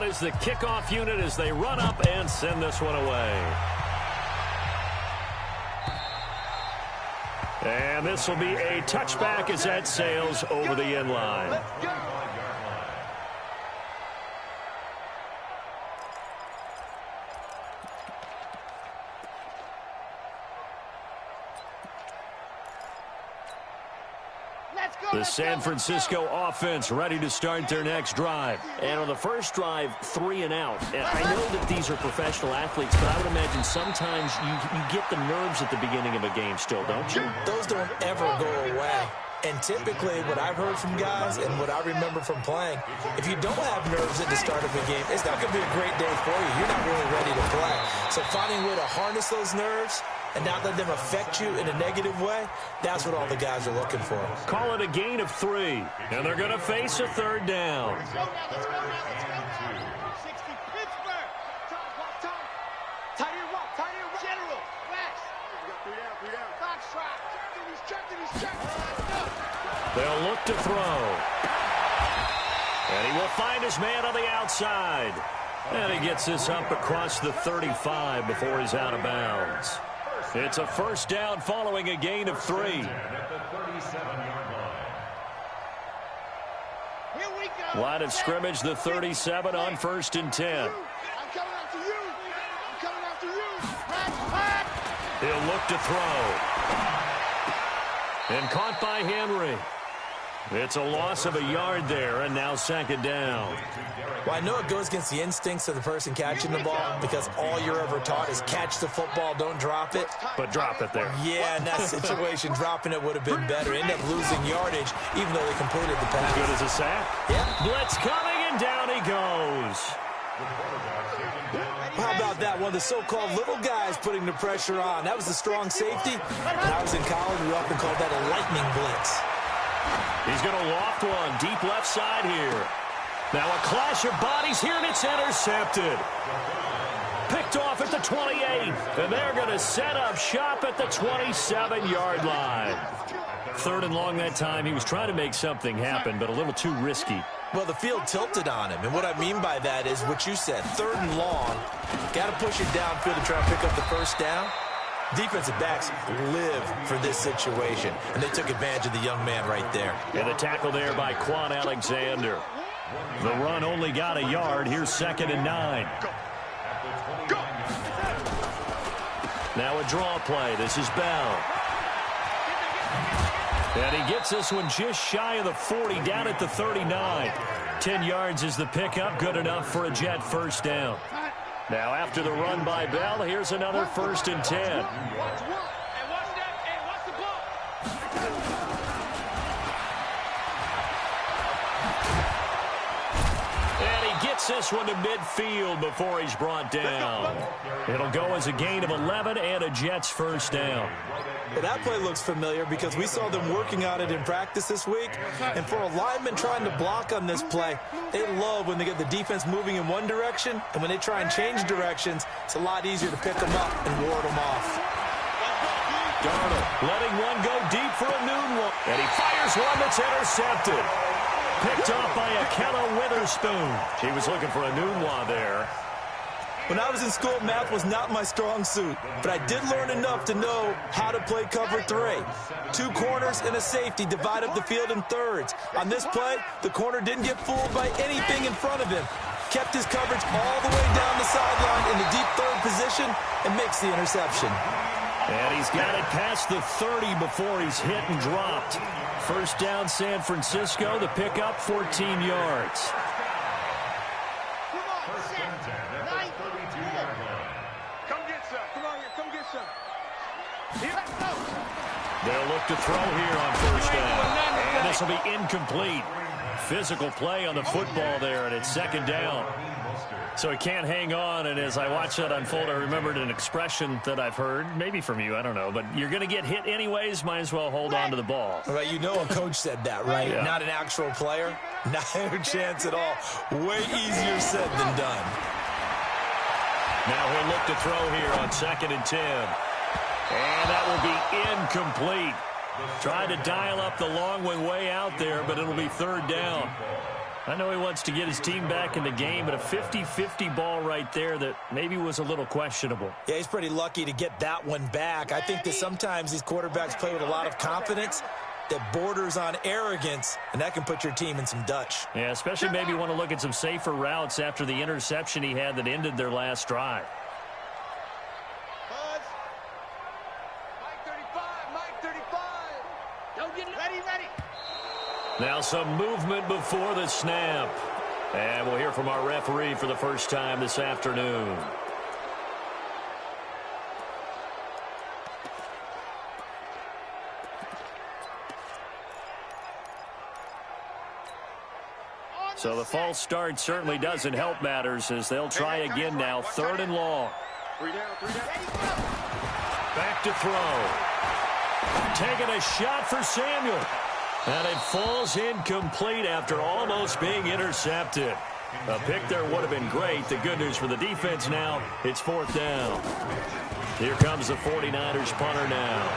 out is the kickoff unit as they run up and send this one away. And this will be a touchback as that sails over the end line. The San Francisco offense ready to start their next drive. And on the first drive, 3 and out. And I know that these are professional athletes, but I would imagine sometimes you get the nerves at the beginning of a game still, don't you? Those don't ever go away. And typically, what I've heard from guys and what I remember from playing, if you don't have nerves at the start of a game, it's not going to be a great day for you. You're not really ready to play. So finding a way to harness those nerves and not let them affect you in a negative way, that's what all the guys are looking for. Call it a gain of 3, and they're going to face a third down. Let's go now, let's go now, let's go now. 60 Pittsburgh. Tom. Tighty rock. General. Wax. We got 3 down. Foxtrot. He's checked. They'll look to throw. And he will find his man on the outside. And he gets this up across the 35 before he's out of bounds. It's a first down following a gain of 3. Line of scrimmage, the 37 on 1st and 10. I'm coming after you. He'll look to throw. And caught by Henry. It's a loss of a yard there, and now 2nd down. Well, I know it goes against the instincts of the person catching the ball because all you're ever taught is catch the football, don't drop it. But drop it there. Yeah, in that situation, dropping it would have been better. End up losing yardage, even though they completed the pass. Good as a sack. Yeah. Blitz coming, and down he goes. How about that? One of the so-called little guys putting the pressure on. That was the strong safety. When I was in college, we often called that a lightning blitz. He's going to loft one deep left side here. Now a clash of bodies here, and it's intercepted. Picked off at the 28, and they're going to set up shop at the 27-yard line. 3rd and long that time. He was trying to make something happen, but a little too risky. Well, the field tilted on him, and what I mean by that is what you said, 3rd and long. Got to push it downfield to try and pick up the first down. Defensive backs live for this situation, and they took advantage of the young man right there. And the tackle there by Quan Alexander. The run only got a yard. Here's 2nd and 9. Now a draw play. This is Bell. And he gets this one just shy of the 40, down at the 39. 10 yards is the pickup. Good enough for a Jet first down. Now after the run by Bell, here's another 1st and 10. This one to midfield before he's brought down. It'll go as a gain of 11 and a Jets first down. Well, that play looks familiar because we saw them working on it in practice this week. And for a lineman trying to block on this play, they love when they get the defense moving in one direction. And when they try and change directions, it's a lot easier to pick them up and ward them off. Darnold letting one go deep for a noon one. And he fires one that's intercepted. Picked off by Akella Witherspoon. He was looking for a Nunwa there. When I was in school, math was not my strong suit, but I did learn enough to know how to play cover 3. 2 corners and a safety divide up the field in thirds. On this play, the corner didn't get fooled by anything in front of him. Kept his coverage all the way down the sideline in the deep 3rd position and makes the interception. And he's got it past the 30 before he's hit and dropped. First down, San Francisco. The pickup, 14 yards. Come get some. Come on here. Come get some. They'll look to throw here on first down. And this will be incomplete. Physical play on the football there, and it's 2nd down. So he can't hang on, and as I watched that unfold, I remembered an expression that I've heard, maybe from you, I don't know, but you're going to get hit anyways, might as well hold on to the ball. Right, you know a coach said that, right? Yeah. Not an actual player. Not a chance at all. Way easier said than done. Now he'll look to throw here on 2nd and 10. And that will be incomplete. Tried to dial up the long one way out there, but it'll be 3rd down. I know he wants to get his team back in the game, but a 50-50 ball right there that maybe was a little questionable. Yeah, he's pretty lucky to get that one back. I think that sometimes these quarterbacks play with a lot of confidence that borders on arrogance, and that can put your team in some Dutch. Yeah, especially maybe want to look at some safer routes after the interception he had that ended their last drive. Buzz. Mike 35. Don't get ready. Now some movement before the snap. And we'll hear from our referee for the first time this afternoon. So the false start certainly doesn't help matters as they'll try again now. 3rd and long. 3 down. Back to throw. Taking a shot for Samuel. And it falls incomplete after almost being intercepted. A pick there would have been great. The good news for the defense now, it's 4th down. Here comes the 49ers punter now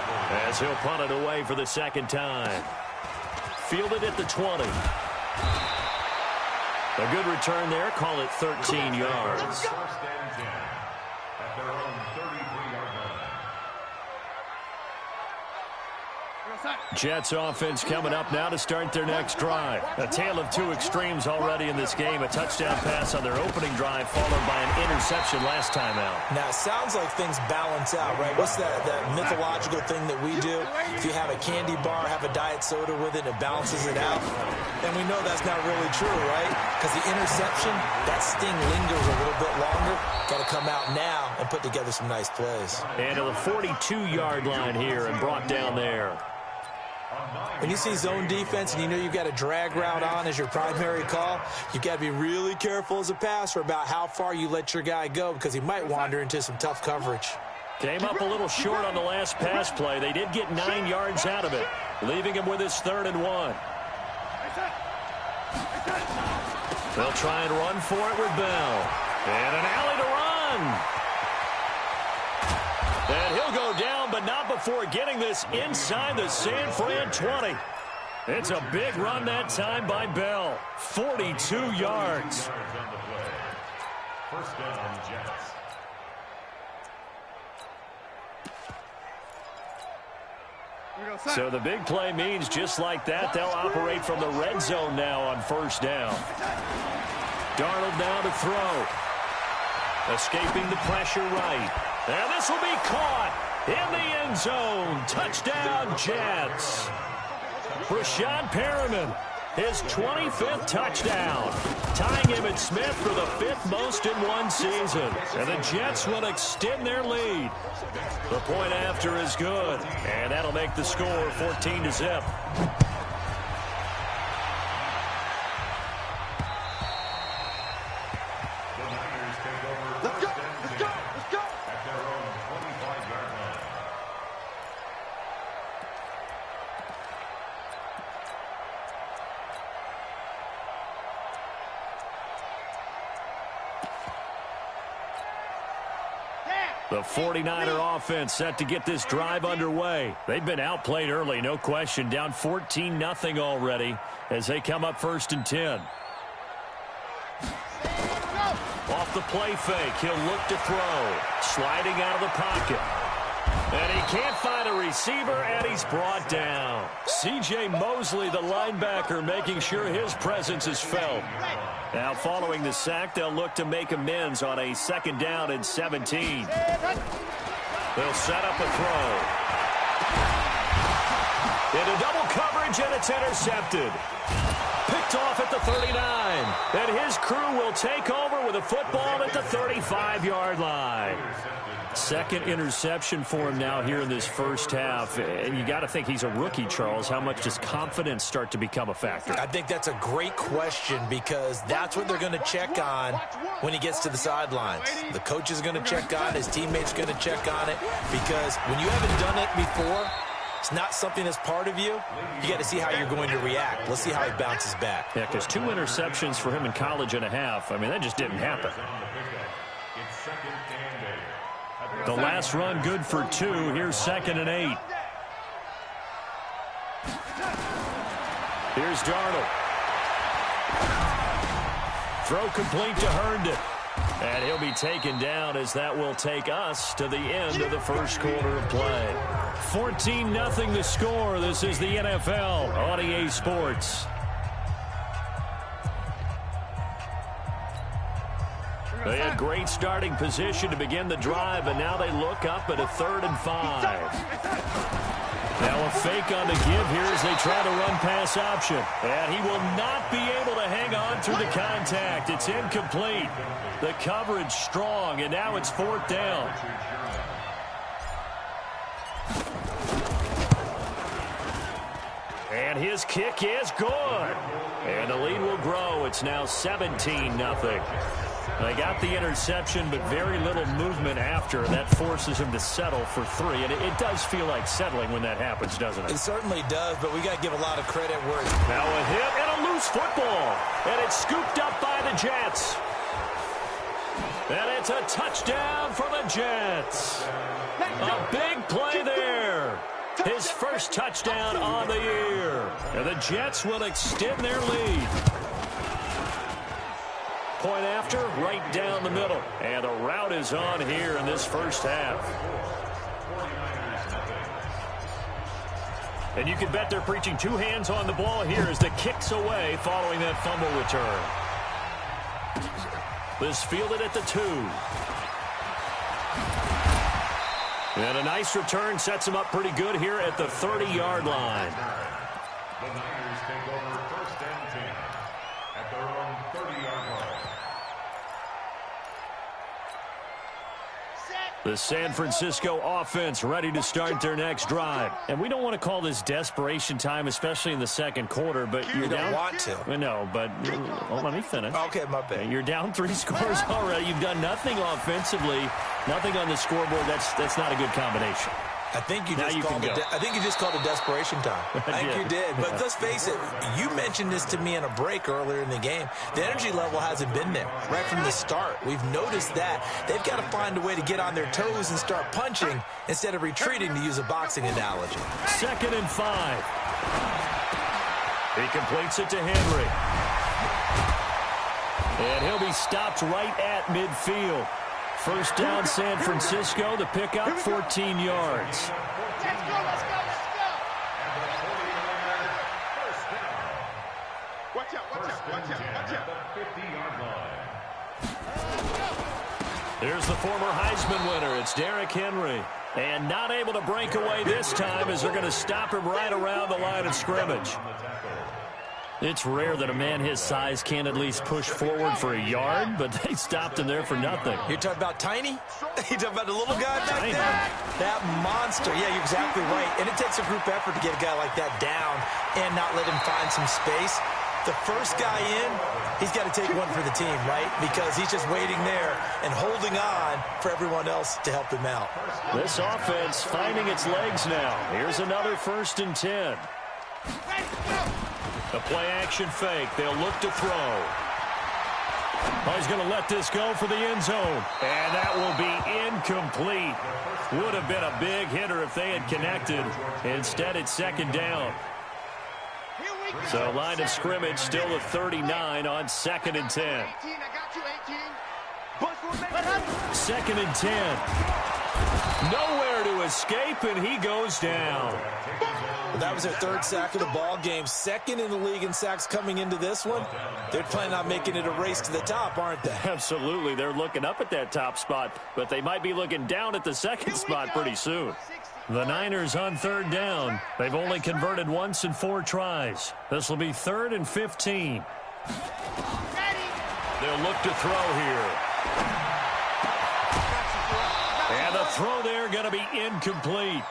as he'll punt it away for the 2nd time. Fielded at the 20. A good return there. Call it 13 yards. Jets offense coming up now to start their next drive. A tale of two extremes already in this game. A touchdown pass on their opening drive followed by an interception last time out. Now, it sounds like things balance out, right? What's that mythological thing that we do? If you have a candy bar, have a diet soda with it, it balances it out. And we know that's not really true, right? Because the interception, that sting lingers a little bit longer. Got to come out now and put together some nice plays. And to the 42-yard line here and brought down there. When you see zone defense and you know you've got a drag route on as your primary call, you've got to be really careful as a passer about how far you let your guy go because he might wander into some tough coverage. Came up a little short on the last pass play. They did get 9 yards out of it, leaving him with his 3rd and 1. They'll try and run for it with Bell. And an alley to run. And he'll go down, but not before getting this inside the San Fran 20. It's a big run that time by Bell. 42 yards. First down, Jets. So the big play means just like that, they'll operate from the red zone now on 1st down. Darnold now to throw. Escaping the pressure right. And this will be caught in the end zone. Touchdown, Jets. Rashad Perriman, his 25th touchdown, tying Emmitt Smith for the 5th most in one season. And the Jets will extend their lead. The point after is good, and that'll make the score 14-0. The 49er offense set to get this drive underway. They've been outplayed early, no question. Down 14-0 already as they come up 1st and 10. Off the play fake, he'll look to throw. Sliding out of the pocket. And he can't find a receiver, and he's brought down. C.J. Mosley, the linebacker, making sure his presence is felt. Now, following the sack, they'll look to make amends on a 2nd down and 17. They'll set up a throw. Into double coverage, and it's intercepted. Picked off at the 39. And his crew will take over with a football at the 35-yard line. 2nd interception for him now here in this 1st half. And you got to think he's a rookie, Charles. How much does confidence start to become a factor? I think that's a great question because that's what they're going to check on when he gets to the sidelines. The coach is going to check on it. His teammates are going to check on it because when you haven't done it before, it's not something that's part of you. You got to see how you're going to react. Let's see how he bounces back. Yeah, because 2 interceptions for him in college and a half. I mean, that just didn't happen. The last run good for 2. Here's 2nd and 8. Here's Darnold. Throw complete to Herndon. And he'll be taken down as that will take us to the end of the first quarter of play. 14-0 the score. This is the NFL on EA Sports. They had great starting position to begin the drive, but now they look up at a 3rd and 5. Now a fake on the give here as they try to run pass option. And he will not be able to hang on through the contact. It's incomplete. The coverage strong, and now it's 4th down. And his kick is good. And the lead will grow. It's now 17-0. They got the interception, but very little movement after, and that forces him to settle for 3. And it does feel like settling when that happens, doesn't it? It certainly does, but we got to give a lot of credit where it's... Now a hit and a loose football, and it's scooped up by the Jets. And it's a touchdown for the Jets. A big play there. His first touchdown on the year. And the Jets will extend their lead. Point after, right down the middle. And the route is on here in this first half. And you can bet they're preaching 2 hands on the ball here as the kick's away following that fumble return. This fielded at the 2. And a nice return sets him up pretty good here at the 30-yard line. The Niners take over 1st and 10 at their own 30-yard line. The San Francisco offense ready to start their next drive. And we don't want to call this desperation time, especially in the second quarter, but you're down. You don't want to. No, but let me finish. Okay, my bad. You're down 3 scores already. You've done nothing offensively, nothing on the scoreboard. That's not a good combination. I think you just called it desperation time. I think you did. But let's face it, you mentioned this to me in a break earlier in the game. The energy level hasn't been there right from the start. We've noticed that. They've got to find a way to get on their toes and start punching instead of retreating, to use a boxing analogy. 2nd and 5. He completes it to Henry. And he'll be stopped right at midfield. First down, San Francisco. The pickup, 14 yards. Let's go, let's go, let's go. Watch out, watch out, watch out, watch out. 50-yard line. There's the former Heisman winner. It's Derrick Henry. And not able to break away this time as they're going to stop him right around the line of scrimmage. It's rare that a man his size can't at least push forward for a yard, but they stopped him there for nothing. You're talking about Tiny? You're talking about the little guy back there? That monster. Yeah, you're exactly right. And it takes a group effort to get a guy like that down and not let him find some space. The first guy in, he's got to take one for the team, right? Because he's just waiting there and holding on for everyone else to help him out. This offense finding its legs now. Here's another 1st and 10. The play-action fake. They'll look to throw. Oh, he's going to let this go for the end zone. And that will be incomplete. Would have been a big hitter if they had connected. Instead, it's 2nd down. So line of scrimmage still a 39 on 2nd and 10. 2nd and 10. Nowhere to escape, and he goes down. That was their 3rd sack of the ball game. 2nd in the league in sacks coming into this one. They're planning on making it a race to the top, aren't they? Absolutely. They're looking up at that top spot, but they might be looking down at the 2nd spot pretty soon. The Niners on 3rd down. They've only converted once in 4 tries. This will be 3rd and 15. They'll look to throw here. And the throw there going to be incomplete.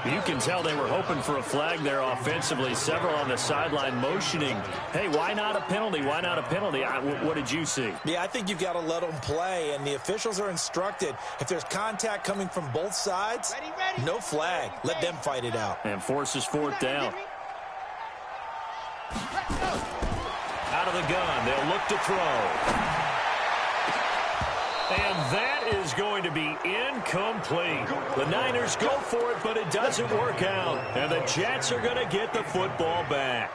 You can tell they were hoping for a flag there offensively. Several on the sideline motioning. Hey, why not a penalty? Why not a penalty? What did you see? Yeah, I think you've got to let them play, and the officials are instructed. If there's contact coming from both sides, no flag. Let them fight it out. And forces 4th down. Out of the gun. They'll look to throw. And that is going to be incomplete. The Niners go for it, but it doesn't work out. And the Jets are going to get the football back.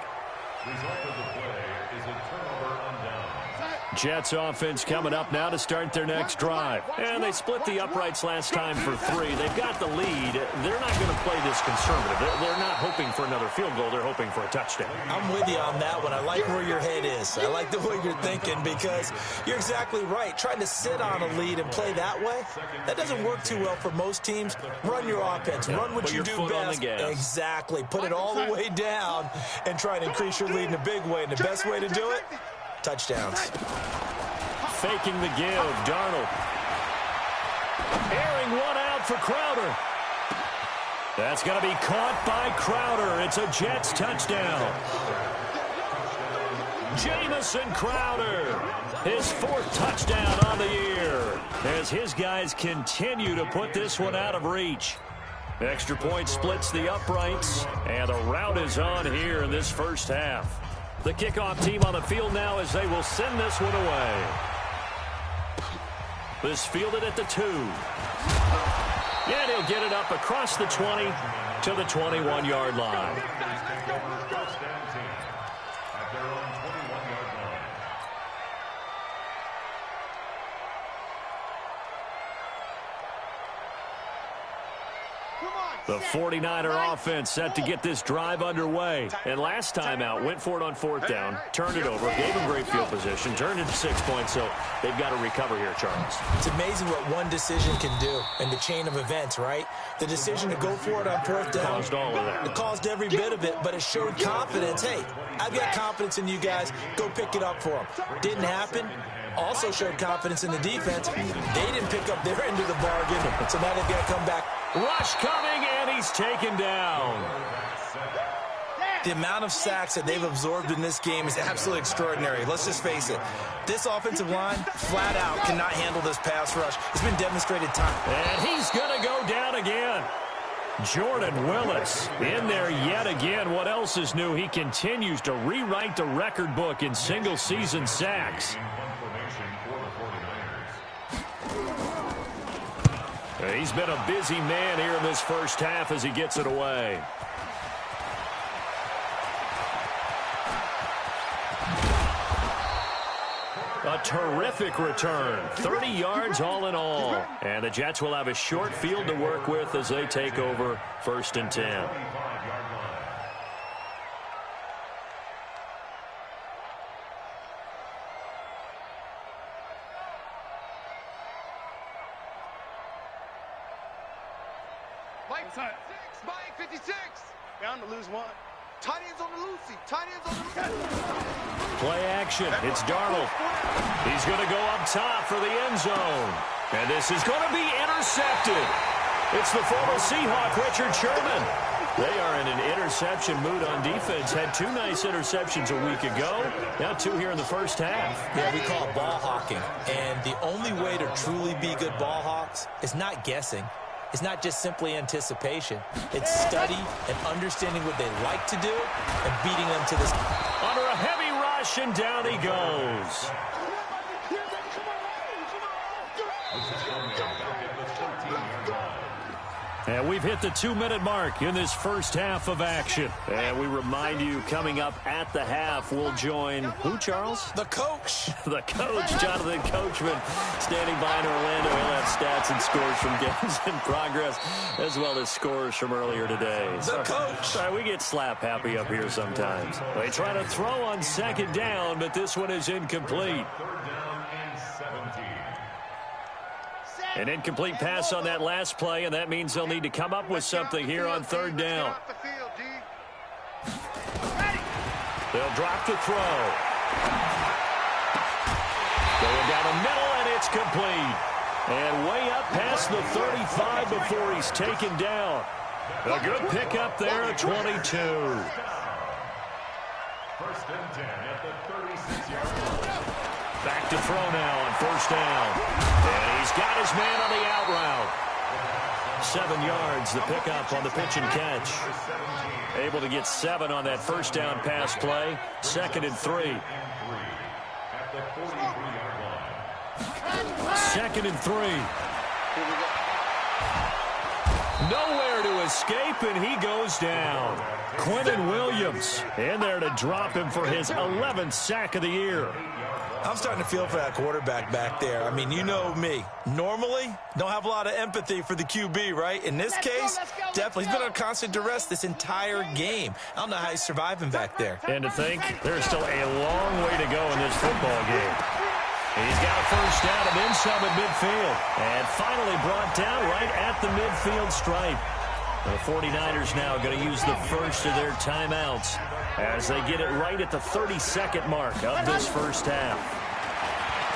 Result of the play is a turnover on down. Jets offense coming up now to start their next drive. And they split the uprights last time for 3. They've got the lead. They're not going to play this conservative. They're not hoping for another field goal. They're hoping for a touchdown. I'm with you on that one. I like where your head is. I like the way you're thinking because you're exactly right. Trying to sit on a lead and play that way, that doesn't work too well for most teams. Run your offense. Run what you do best. Exactly. Put it all the way down and try and increase your lead in a big way. And the best way to do it, touchdowns. Faking the give, Darnold. Airing one out for Crowder. That's going to be caught by Crowder. It's a Jets touchdown. Jamison Crowder, his 4th touchdown on the year, as his guys continue to put this one out of reach. Extra point splits the uprights, and the rout is on here in this first half. The kickoff team on the field now as they will send this one away. This fielded at the 2. And he'll get it up across the 20 to the 21-yard line. The 49er offense set to get this drive underway. And last time out, went for it on 4th down, turned it over, gave him great field position, turned it to 6 points, so they've got to recover here, Charles. It's amazing what one decision can do in the chain of events, right? The decision to go for it on 4th down. Caused all of that. It caused every bit of it, but it showed confidence. Hey, I've got confidence in you guys. Go pick it up for them. Didn't happen. Also showed confidence in the defense. They didn't pick up their end of the bargain, so now they've got to come back. Rush coming, and he's taken down. The amount of sacks that they've absorbed in this game is absolutely extraordinary. Let's just face it. This offensive line, flat out, cannot handle this pass rush. It's been demonstrated time. And he's going to go down again. Jordan Willis in there yet again. What else is new? He continues to rewrite the record book in single-season sacks. He's been a busy man here in this first half as he gets it away. A terrific return. 30 yards all in all. And the Jets will have a short field to work with as they take over 1st and 10. Mike 56. Bound to lose one. Tight ends on the loosey. Tight ends on the loosey. Play action. It's Darnold. He's going to go up top for the end zone. And this is going to be intercepted. It's the former Seahawk, Richard Sherman. They are in an interception mood on defense. Had 2 nice interceptions a week ago. Now 2 here in the first half. Yeah, we call it ball hawking. And the only way to truly be good ball hawks is not guessing. It's not just simply anticipation. It's study and understanding what they like to do and beating them to this. Under a heavy rush, and down he goes. And we've hit the 2-minute mark in this first half of action. And we remind you, coming up at the half, we'll join who, Charles? The coach. The coach, Jonathan Coachman, standing by in Orlando. He'll have stats and scores from games in progress, as well as scores from earlier today. The coach. Sorry, we get slap happy up here sometimes. They try to throw on 2nd down, but this one is incomplete. An incomplete pass on that last play, and that means they'll need to come up with something here on 3rd down. They'll drop the throw. Going down the middle, and it's complete. And way up past the 35 before he's taken down. A good pickup there at 22. 1st and 10 at the 36-yard line. Back to throw now on 1st down. And he's got his man on the out route. 7 yards, the pickup on the pitch and catch. Able to get 7 on that 1st down pass play. 2nd and 3. 2nd and 3. Nowhere to escape, and he goes down. Quentin Williams in there to drop him for his 11th sack of the year. I'm starting to feel for that quarterback back there. I mean, you know me. Normally, don't have a lot of empathy for the QB, right? In this case, definitely. He's been under constant duress this entire game. I don't know how he's surviving back there. And to think, there's still a long way to go in this football game. He's got a first down and then some at midfield. And finally brought down right at the midfield stripe. The 49ers now going to use the first of their timeouts as they get it right at the 32nd mark of this first half.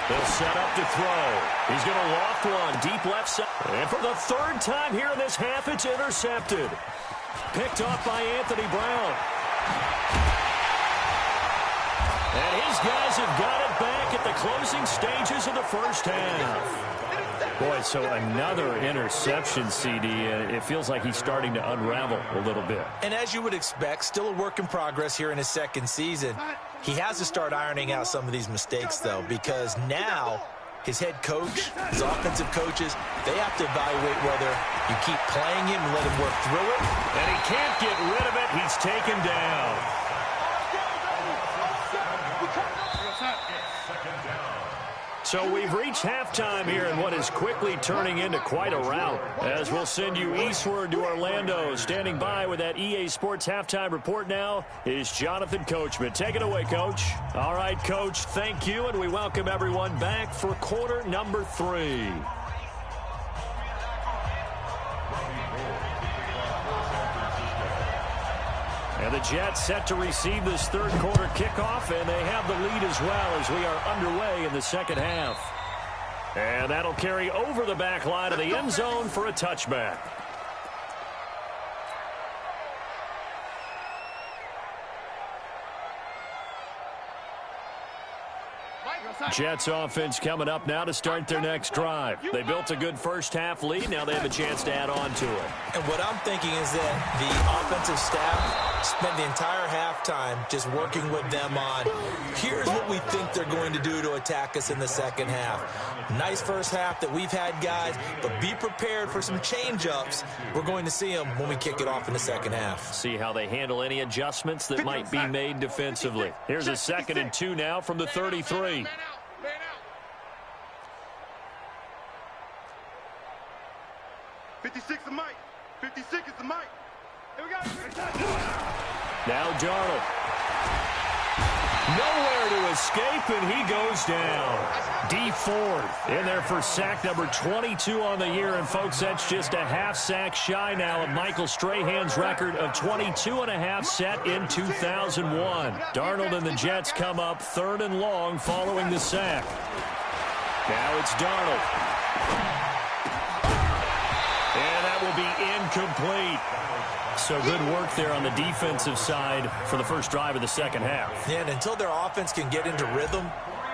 They'll set up to throw. He's going to loft one deep left side. And for the third time here in this half, it's intercepted. Picked off by Anthony Brown. And his guys have got it back at the closing stages of the first half. Boy, so another interception, CD. It feels like he's starting to unravel a little bit. And as you would expect, still a work in progress here in his second season. He has to start ironing out some of these mistakes, though, because now his head coach, his offensive coaches, they have to evaluate whether you keep playing him and let him work through it. And he can't get rid of it. He's taken down. So we've reached halftime here in what is quickly turning into quite a rout. As we'll send you eastward to Orlando. Standing by with that EA Sports halftime report now is Jonathan Coachman. Take it away, Coach. All right, Coach, thank you, and we welcome everyone back for quarter number 3. And the Jets set to receive this third quarter kickoff, and they have the lead as well as we are underway in the second half. And that'll carry over the back line of the end zone for a touchback. Jets offense coming up now to start their next drive. They built a good first half lead. Now they have a chance to add on to it. And what I'm thinking is that the offensive staff spent the entire halftime just working with them on, here's what we think they're going to do to attack us in the second half. Nice first half that we've had, guys, but be prepared for some change-ups. We're going to see them when we kick it off in the second half. See how they handle any adjustments that might be made defensively. Here's a 2nd and 2 now from the 33. 56 is Mike. 56 is the Mike. Here we go. Now Darnold. Nowhere to escape, and he goes down. D Ford in there for sack number 22 on the year. And, folks, that's just a half sack shy now of Michael Strahan's record of 22.5 set in 2001. Darnold and the Jets come up 3rd and long following the sack. Now it's Darnold. And that will be incomplete. So good work there on the defensive side for the first drive of the second half. Yeah, and until their offense can get into rhythm,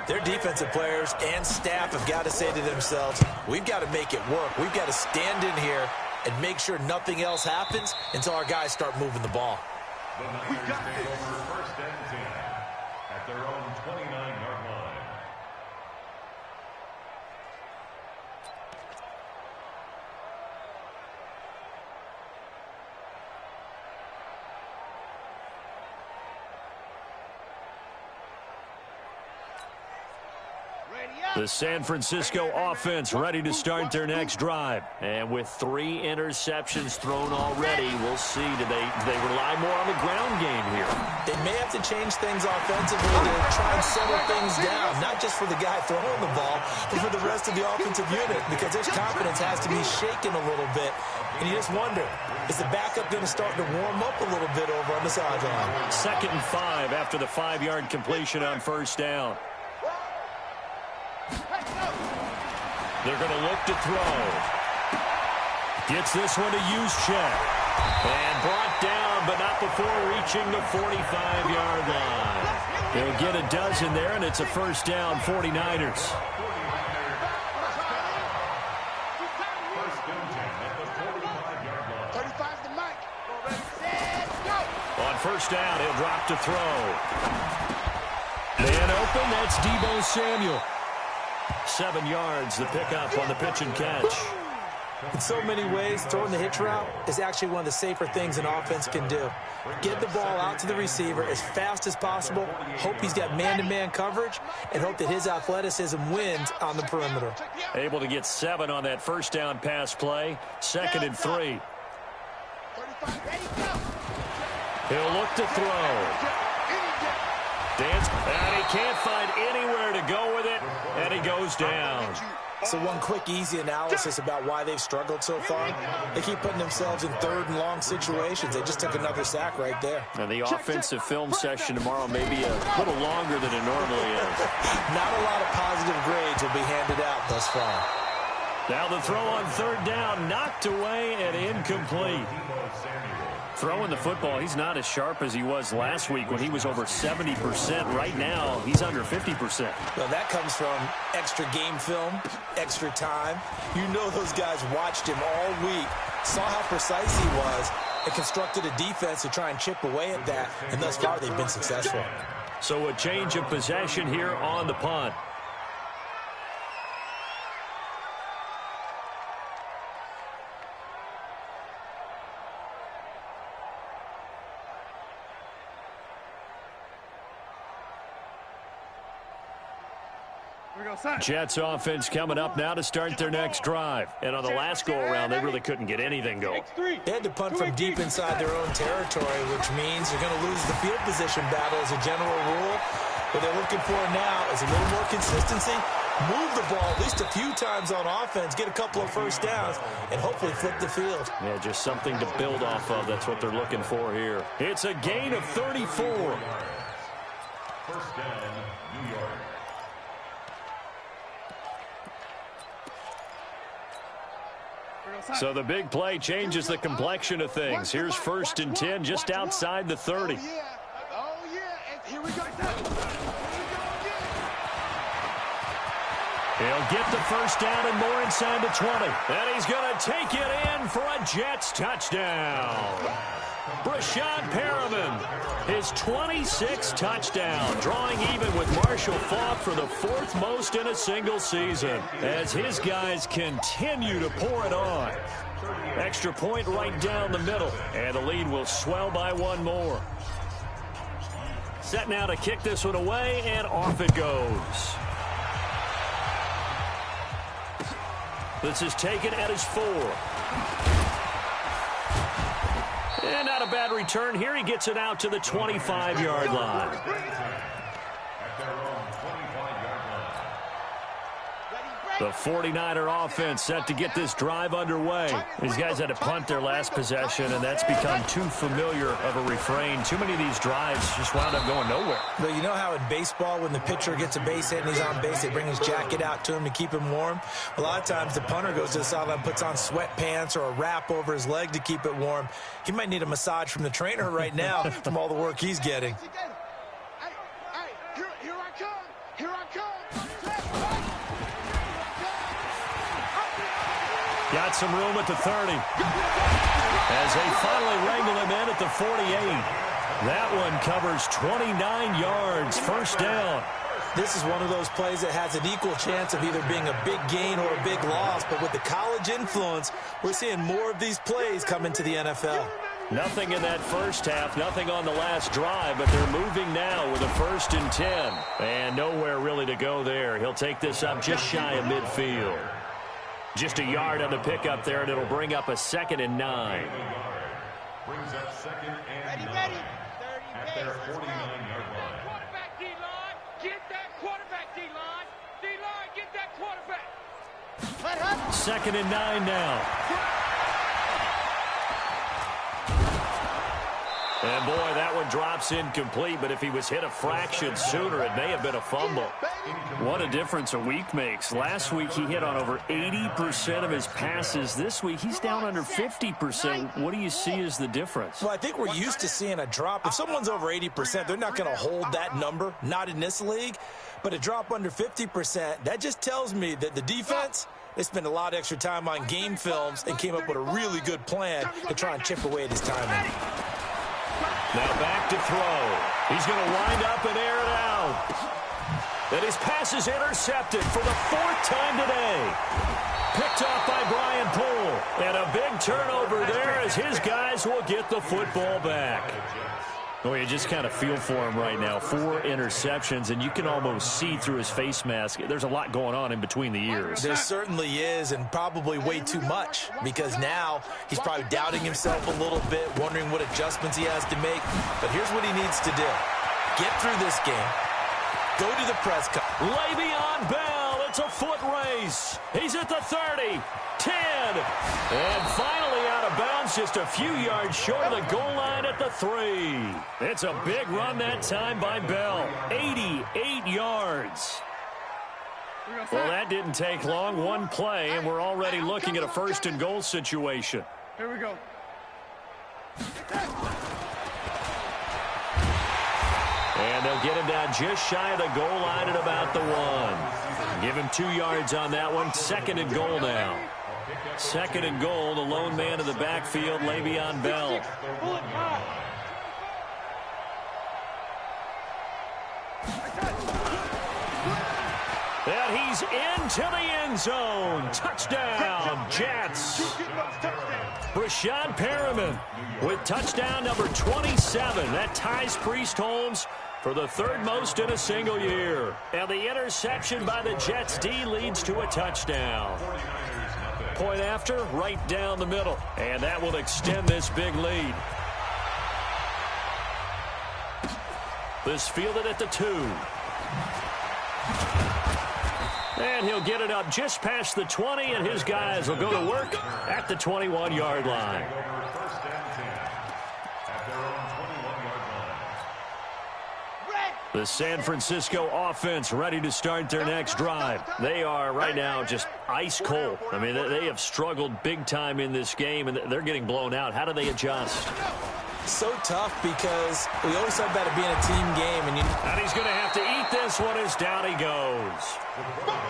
their defensive players and staff have got to say to themselves, we've got to make it work. We've got to stand in here and make sure nothing else happens until our guys start moving the ball. The Niners take over 1st and 10 at their own 29-yard line. The San Francisco offense ready to start their next drive. And with 3 interceptions thrown already, we'll see. Do they rely more on the ground game here? They may have to change things offensively to try and settle things down, not just for the guy throwing the ball, but for the rest of the offensive unit, because their confidence has to be shaken a little bit. And you just wonder, is the backup going to start to warm up a little bit over on the sideline? 2nd and 5 after the 5-yard completion on first down. They're going to look to throw. Gets this one to Juszczyk. And brought down, but not before reaching the 45-yard line. They'll get a dozen there, and it's a first down, 49ers. On first down, he'll drop to throw. Man open, that's Deebo Samuel. 7 yards, the pickup on the pitch and catch. In so many ways, throwing the hitch route is actually one of the safer things an offense can do. Get the ball out to the receiver as fast as possible, hope he's got man-to-man coverage, and hope that his athleticism wins on the perimeter. Able to get 7 on that first down pass play. 2nd and 3. He'll look to throw. And he can't find anywhere to go with it, and he goes down. So one quick, easy analysis about why they've struggled so far. They keep putting themselves in 3rd and long situations. They just took another sack right there. And the offensive film session tomorrow may be a little longer than it normally is. Not a lot of positive grades will be handed out thus far. Now the throw on 3rd down, knocked away and incomplete. Throwing the football, he's not as sharp as he was last week when he was over 70%. Right now, he's under 50%. Well, that comes from extra game film, extra time. You know those guys watched him all week, saw how precise he was, and constructed a defense to try and chip away at that, and thus far they've been successful. So a change of possession here on the punt. Jets offense coming up now to start their next drive. And on the last go-around, they really couldn't get anything going. They had to punt from deep inside their own territory, which means they're going to lose the field position battle as a general rule. What they're looking for now is a little more consistency, move the ball at least a few times on offense, get a couple of first downs, and hopefully flip the field. Yeah, just something to build off of. That's what they're looking for here. It's a gain of 34. 1st down, New York. So the big play changes the complexion of things. Here's 1st and 10 just outside the 30. Oh, yeah. And here we go. He'll get the first down and more inside the 20. And he's going to take it in for a Jets touchdown. Brashad Perriman, his 26th touchdown, drawing even with Marshall Faulk for the 4th most in a single season, as his guys continue to pour it on. Extra point right down the middle, and the lead will swell by 1 more. Set now to kick this one away, and off it goes. This is taken at his 4. And not a bad return here. He gets it out to the 25-yard line. The 49er offense set to get this drive underway. These guys had to punt their last possession, and that's become too familiar of a refrain. Too many of these drives just wound up going nowhere. But you know how in baseball, when the pitcher gets a base hit and he's on base, they bring his jacket out to him to keep him warm? A lot of times the punter goes to the sideline, puts on sweatpants or a wrap over his leg to keep it warm. He might need a massage from the trainer right now from all the work he's getting. Here I come. Here I come. Got some room at the 30. As they finally wrangle him in at the 48. That one covers 29 yards, 1st down. This is one of those plays that has an equal chance of either being a big gain or a big loss. But with the college influence, we're seeing more of these plays come into the NFL. Nothing in that first half, nothing on the last drive, but they're moving now with a 1st and 10. And nowhere really to go there. He'll take this up just shy of midfield. Just a yard on the pickup there, and it'll bring up a 2nd and 9. Brings up 2nd and 9 at their 49-yard line. Quarterback, D-line. Get that quarterback, D-line. D-line, get that quarterback. 2nd and 9 now. And boy, that one drops incomplete, but if he was hit a fraction sooner, it may have been a fumble. What a difference a week makes. Last week, he hit on over 80% of his passes. This week, he's down under 50%. What do you see as the difference? Well, I think we're used to seeing a drop. If someone's over 80%, they're not going to hold that number, not in this league. But a drop under 50%, that just tells me that the defense, they spent a lot of extra time on game films and came up with a really good plan to try and chip away at his timing. Now back to throw. He's going to wind up and air it out. And his pass is intercepted for the 4th time today. Picked off by Brian Poole. turnover there as his guys will get the football back. Oh, you just kind of feel for him right now. 4 interceptions, and you can almost see through his face mask. There's a lot going on in between the ears. There certainly is, and probably way too much, because now he's probably doubting himself a little bit, wondering what adjustments he has to make. But here's what he needs to do. Get through this game. Go to the press conference. Le'Veon Bell, it's a foot race. He's at the 30, 10, and finally out of bounds just a few yards short of the goal line at the 3. It's a big run that time by Bell, 88 yards. Well, that didn't take long. One play, and we're already looking at a 1st and goal situation. Here we go. And they'll get him down just shy of the goal line at about the 1. Give him 2 yards on that one. 2nd and goal now. 2nd and goal, the lone man in the backfield, Le'Veon Bell. And he's into the end zone. Touchdown, Jets. Brashad Perriman with touchdown number 27. That ties Priest Holmes for the 3rd most in a single year. And the interception by the Jets D leads to a touchdown. Point after, right down the middle. And that will extend this big lead. This fielded at the 2. And he'll get it up just past the 20, and his guys will go to work at the 21-yard line. The San Francisco offense ready to start their next drive. They are right now just ice cold. I mean, they have struggled big time in this game, and they're getting blown out. How do they adjust? So tough because we always talk about it being a team game. And he's going to have to eat this one as down he goes.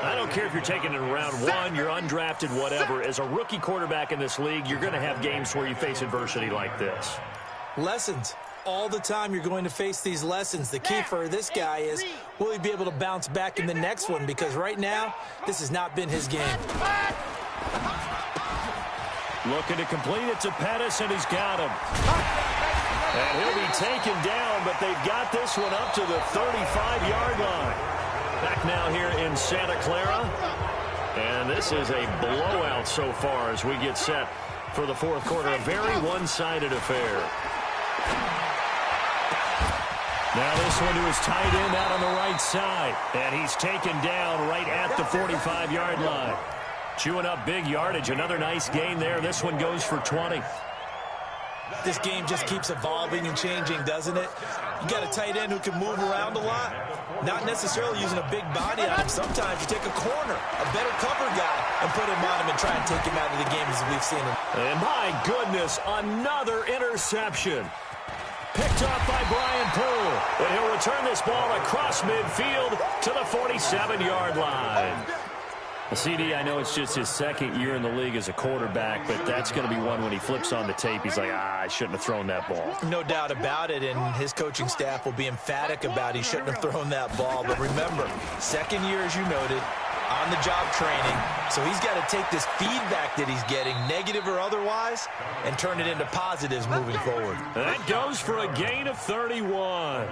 I don't care if you're taking it in round 1, you're undrafted, whatever. As a rookie quarterback in this league, you're going to have games where you face adversity like this. Lessons. All the time you're going to face these lessons. The key for this guy is, will he be able to bounce back in the next one? Because right now, this has not been his game. Looking to complete it to Pettis, and he's got him. And he'll be taken down, but they've got this one up to the 35-yard line. Back now here in Santa Clara. And this is a blowout so far as we get set for the 4th quarter. A very one-sided affair. Now this one to his tight end out on the right side. And he's taken down right at the 45-yard line. Chewing up big yardage. Another nice gain there. This one goes for 20. This game just keeps evolving and changing, doesn't it? You got a tight end who can move around a lot. Not necessarily using a big body on him. Sometimes you take a corner, a better cover guy, and put him on him and try and take him out of the game as we've seen him. And my goodness, another interception. Picked off by Brian Poole. And he'll return this ball across midfield to the 47-yard line. CD, I know it's just his 2nd year in the league as a quarterback, but that's going to be one when he flips on the tape, he's like, I shouldn't have thrown that ball. No doubt about it, and his coaching staff will be emphatic about he shouldn't have thrown that ball. But remember, 2nd year, as you noted, on-the-job training. So he's got to take this feedback that he's getting, negative or otherwise, and turn it into positives moving forward. That goes for a gain of 31.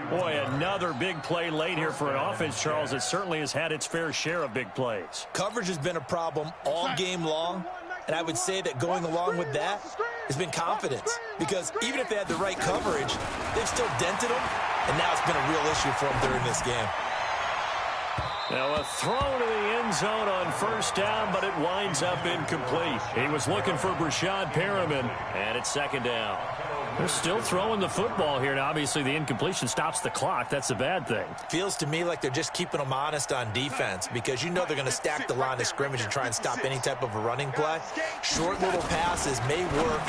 Boy, another big play late here for an offense, Charles, that certainly has had its fair share of big plays. Coverage has been a problem all game long, and I would say that going along with that has been confidence. Because even if they had the right coverage, they've still dented them, and now it's been a real issue for them during this game. Now a throw to the end zone on 1st down, but it winds up incomplete. He was looking for Brashad Perriman, and it's 2nd down. They're still throwing the football here. Now, obviously, the incompletion stops the clock. That's the bad thing. Feels to me like they're just keeping them honest on defense because you know they're going to stack the line of scrimmage and try and stop any type of a running play. Short little passes may work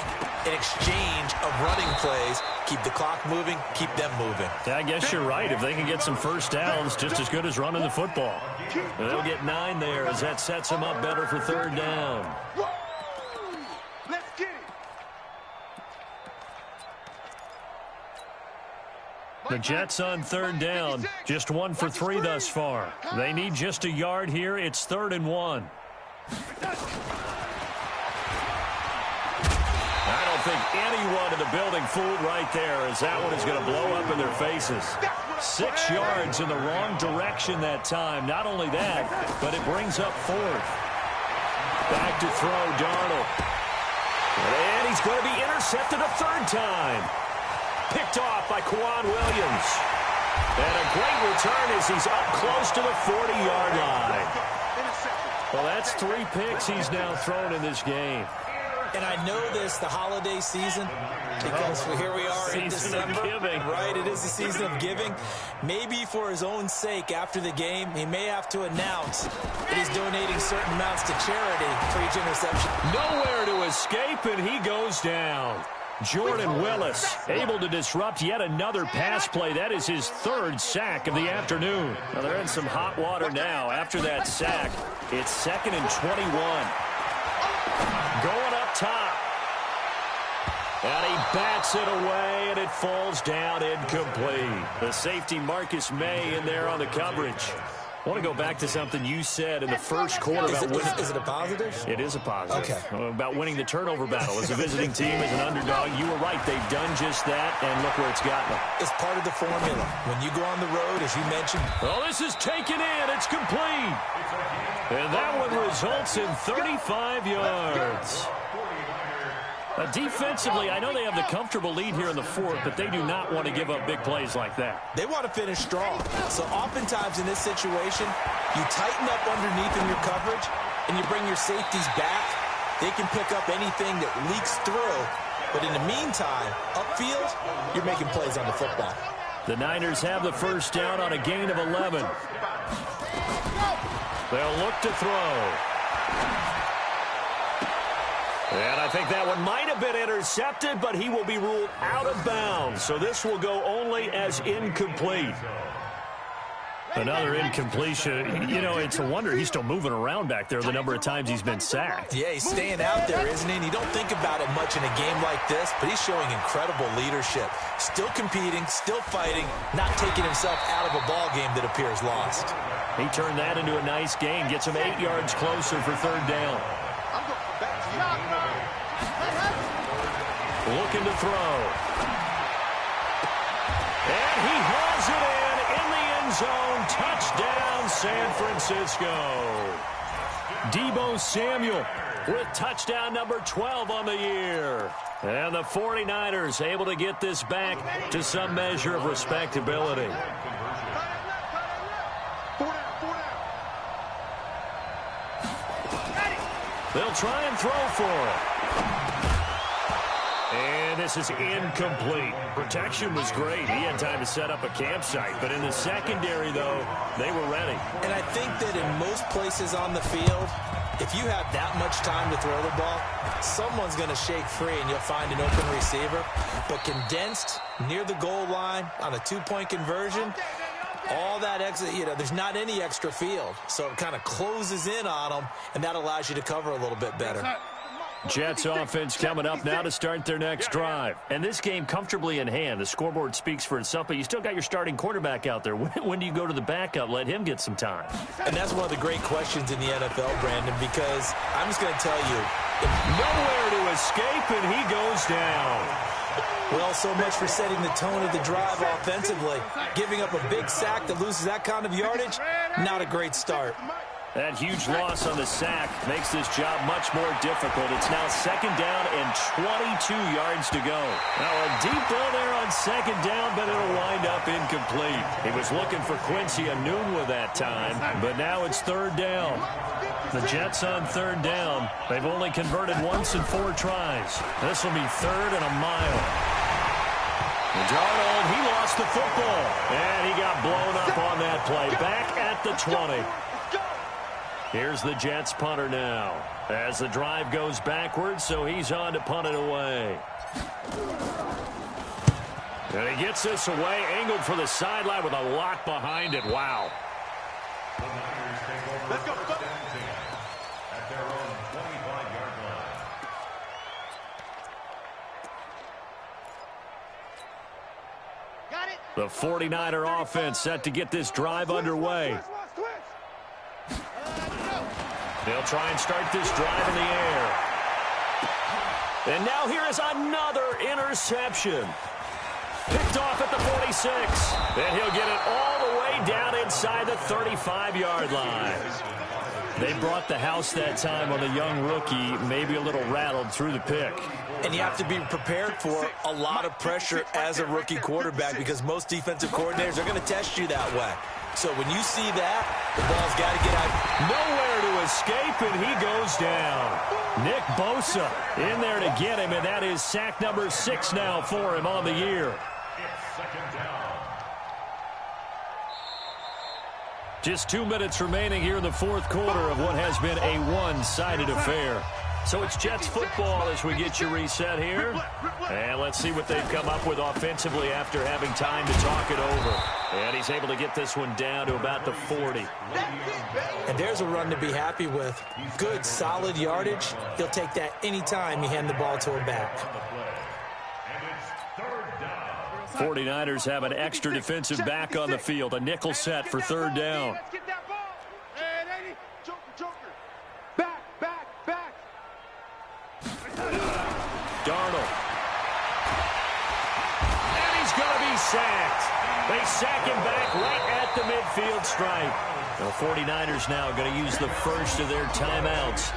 in exchange of running plays. Keep the clock moving, keep them moving. Yeah, I guess you're right. If they can get some 1st downs, just as good as running the football. And they'll get 9 there as that sets them up better for 3rd down. The Jets on 3rd down, just 1 for 3 thus far. They need just a yard here. It's 3rd and 1. don't think anyone in the building fooled right there, as that one is going to blow up in their faces. 6 yards in the wrong direction that time. Not only that, but it brings up 4th. Back to throw, Darnold. And he's going to be intercepted a 3rd time. Picked off by Quan Williams. And a great return as he's up close to the 40-yard line. Well, that's 3 picks he's now thrown in this game. And I know this, the holiday season, because here we are in December. Season of giving. Right, it is the season of giving. Maybe for his own sake after the game, he may have to announce that he's donating certain amounts to charity for each interception. Nowhere to escape, and he goes down. Jordan Willis able to disrupt yet another pass play. That is his 3rd sack of the afternoon. Well, they're in some hot water now. After that sack, it's 2nd and 21. Going up top. And he bats it away, and it falls down incomplete. The safety Marcus May in there on the coverage. I want to go back to something you said in the first quarter about winning. Is it a positive? It is a positive. Okay. About winning the turnover battle. As a visiting team, as an underdog, you were right. They've done just that, and look where it's gotten them. It's part of the formula. When you go on the road, as you mentioned. Oh, this is taken in. It's complete. And that one results in 35 yards. Defensively, I know they have the comfortable lead here in the 4th, but they do not want to give up big plays like that. They want to finish strong. So oftentimes in this situation, you tighten up underneath in your coverage, and you bring your safeties back. They can pick up anything that leaks through. But in the meantime, upfield, you're making plays on the football. The Niners have the 1st down on a gain of 11. They'll look to throw. And I think that one might have been intercepted, but he will be ruled out of bounds. So this will go only as incomplete. Another incompletion. You know, it's a wonder he's still moving around back there the number of times he's been sacked. Yeah, he's staying out there, isn't he? And you don't think about it much in a game like this, but he's showing incredible leadership. Still competing, still fighting, not taking himself out of a ball game that appears lost. He turned that into a nice gain, gets him 8 yards closer for 3rd down. Looking to throw. And he hauls it in the end zone. Touchdown, San Francisco. Deebo Samuel with touchdown number 12 on the year. And the 49ers able to get this back to some measure of respectability. They'll try and throw for it. And this is incomplete. Protection was great. He had time to set up a campsite. But in the secondary, though, they were ready. And I think that in most places on the field, if you have that much time to throw the ball, someone's going to shake free and you'll find an open receiver. But condensed near the goal line on a 2-point conversion, all that extra, there's not any extra field. So it kind of closes in on them, and that allows you to cover a little bit better. Jets offense coming up now to start their next drive. And this game comfortably in hand. The scoreboard speaks for itself, but you still got your starting quarterback out there. When do you go to the backup? Let him get some time. And that's one of the great questions in the NFL, Brandon, because I'm just going to tell you. Nowhere to escape, and he goes down. Well, so much for setting the tone of the drive offensively. Giving up a big sack that loses that kind of yardage, not a great start. That huge loss on the sack makes this job much more difficult. It's now 2nd down and 22 yards to go. Now a deep ball there on 2nd down, but it'll wind up incomplete. He was looking for Quincy Enunwa that time, but now it's 3rd down. The Jets on 3rd down. They've only converted once in 4 tries. This will be 3rd and a mile. Darnold, he lost the football, and he got blown up on that play. Back at the 20. Here's the Jets punter now as the drive goes backwards, so he's on to punt it away. And he gets this away, angled for the sideline with a lot behind it. Wow. Let's go. At their own 25-yard line. Got it. The 49er offense set to get this drive underway. They'll try and start this drive in the air. And now here is another interception. Picked off at the 46. And he'll get it all the way down inside the 35-yard line. They brought the house that time on the young rookie, maybe a little rattled through the pick. And you have to be prepared for a lot of pressure as a rookie quarterback because most defensive coordinators are going to test you that way. So when you see that, the ball's got to get out. Nowhere to escape, and he goes down. Nick Bosa in there to get him, and that is sack number 6 now for him on the year. Just 2 minutes remaining here in the fourth quarter of what has been a one-sided affair. So it's Jets football as we get you reset here. And let's see what they've come up with offensively after having time to talk it over. And he's able to get this one down to about the 40. And there's a run to be happy with. Good, solid yardage. He'll take that any time you hand the ball to him back. 49ers have an extra defensive back on the field. A nickel set for third down. Darnold. And he's going to be sacked. They sack him back right at the midfield stripe. The 49ers now going to use the first of their timeouts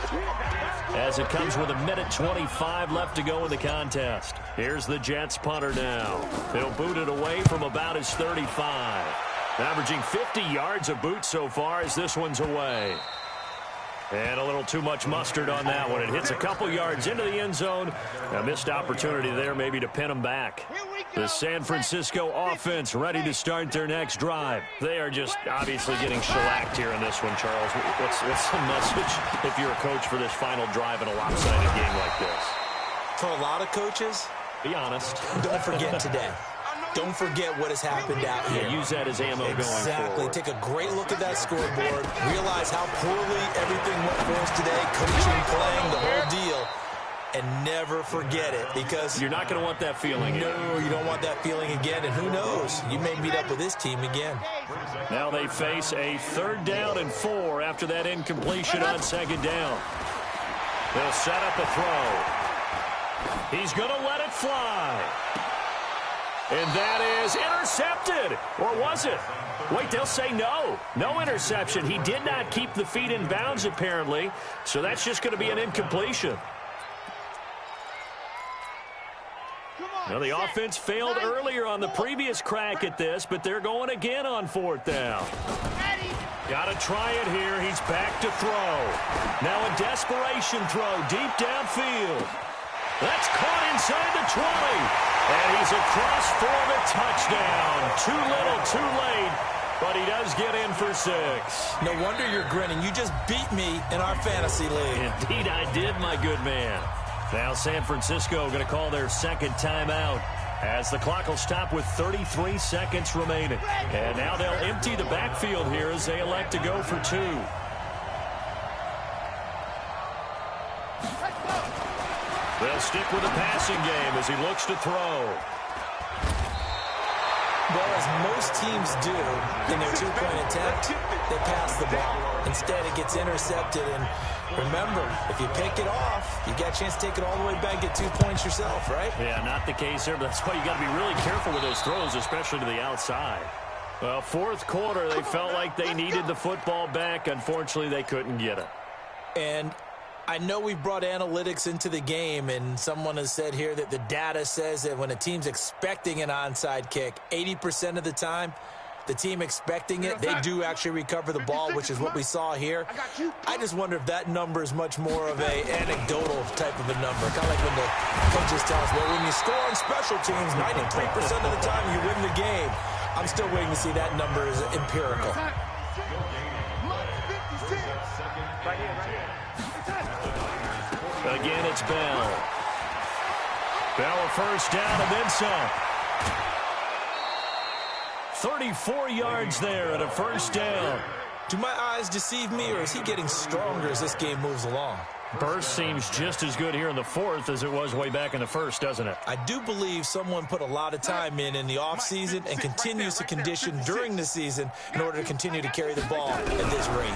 as it comes with 1:25 left to go in the contest. Here's the Jets punter now. He'll boot it away from about his 35. Averaging 50 yards a boot so far as this one's away. And a little too much mustard on that one. It hits a couple yards into the end zone. A missed opportunity there maybe to pin him back. The San Francisco offense ready to start their next drive. They are just obviously getting shellacked here in this one, Charles. What's the message if you're a coach for this final drive in a lopsided game like this? For a lot of coaches, be honest. Don't forget today. Don't forget what has happened out here. Yeah, use that as ammo going forward. Exactly. Take a great look at that scoreboard. Realize how poorly everything went for us today. Coaching, playing, the whole deal. And never forget it because... You're not going to want that feeling. No, you don't want that feeling again. And who knows? You may meet up with this team again. Now they face a 3rd down and 4 after that incompletion on 2nd down. They'll set up a throw. He's going to let it fly. And that is intercepted. Or was it? Wait, they'll say no. No interception. He did not keep the feet in bounds, apparently. So that's just going to be an incompletion. Now, the offense failed earlier on the previous crack at this, but they're going again on 4th down. Got to try it here. He's back to throw. Now a desperation throw deep downfield. That's caught inside the 20. And he's across for the touchdown. Too little, too late. But he does get in for 6. No wonder you're grinning. You just beat me in our fantasy league. Indeed I did, my good man. Now San Francisco going to call their 2nd timeout as the clock will stop with 33 seconds remaining. And now they'll empty the backfield here as they elect to go for 2. They'll stick with the passing game as he looks to throw. Well, as most teams do in their 2-point attempt, they pass the ball. Instead, it gets intercepted. And remember, if you pick it off, you got a chance to take it all the way back, get 2 points yourself, right? Yeah, not the case here, but that's why you got to be really careful with those throws, especially to the outside. Well, 4th quarter, they felt like they needed the football back. Unfortunately, they couldn't get it. And I know we've brought analytics into the game, and someone has said here that the data says that when a team's expecting an onside kick, 80% of the time, the team expecting it, they do actually recover the ball, which is what we saw here. I just wonder if that number is much more of a anecdotal type of a number. Kind of like when the coaches tell us, well, when you score on special teams, 93% of the time you win the game. I'm still waiting to see that number is empirical. Again, it's Bell. Bell a 1st down and then some. 34 yards there at a 1st down. Do my eyes deceive me, or is he getting stronger as this game moves along? Burst seems just as good here in the 4th as it was way back in the 1st, doesn't it? I do believe someone put a lot of time in the offseason and continues to condition during the season in order to continue to carry the ball at this rate.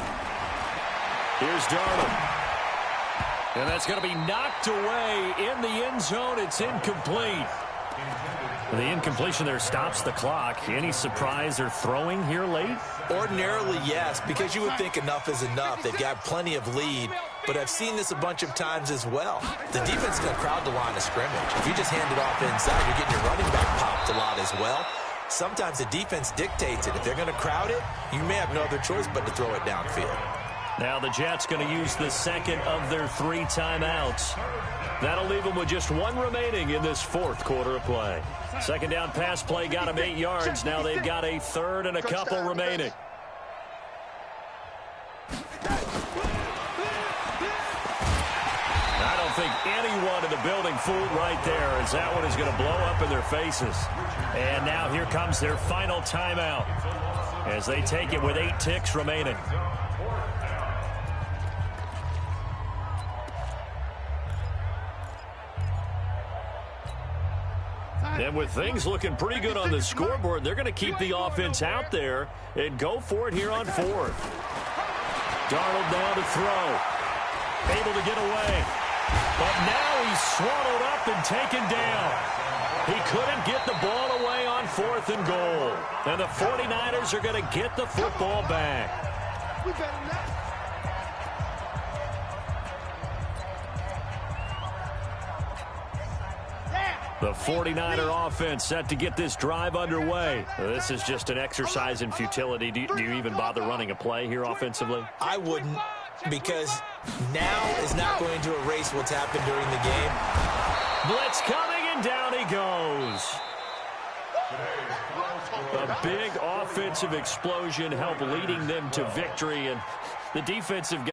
Here's Darnold. And that's going to be knocked away in the end zone. It's incomplete. The incompletion there stops the clock. Any surprise they're throwing here late? Ordinarily, yes, because you would think enough is enough. They've got plenty of lead, but I've seen this a bunch of times as well. The defense is going to crowd the line of scrimmage. If you just hand it off inside, you're getting your running back popped a lot as well. Sometimes the defense dictates it. If they're going to crowd it, you may have no other choice but to throw it downfield. Now the Jets going to use the second of their 3 timeouts. That'll leave them with just 1 remaining in this 4th quarter of play. Second down pass play got them 8 yards. Now they've got a 3rd and a couple remaining. I don't think anyone in the building fooled right there, as that one is going to blow up in their faces. And now here comes their final timeout as they take it with 8 ticks remaining. And with things looking pretty good on the scoreboard, they're going to keep the offense out there and go for it here on 4th. Darnold now to throw. Able to get away. But now he's swallowed up and taken down. He couldn't get the ball away on 4th and goal. And the 49ers are going to get the football back. We better not. The 49er offense set to get this drive underway. This is just an exercise in futility. Do you even bother running a play here offensively? I wouldn't, because now is not going to erase what's happened during the game. Blitz coming, and down he goes. A big offensive explosion helped leading them to victory, and the defensive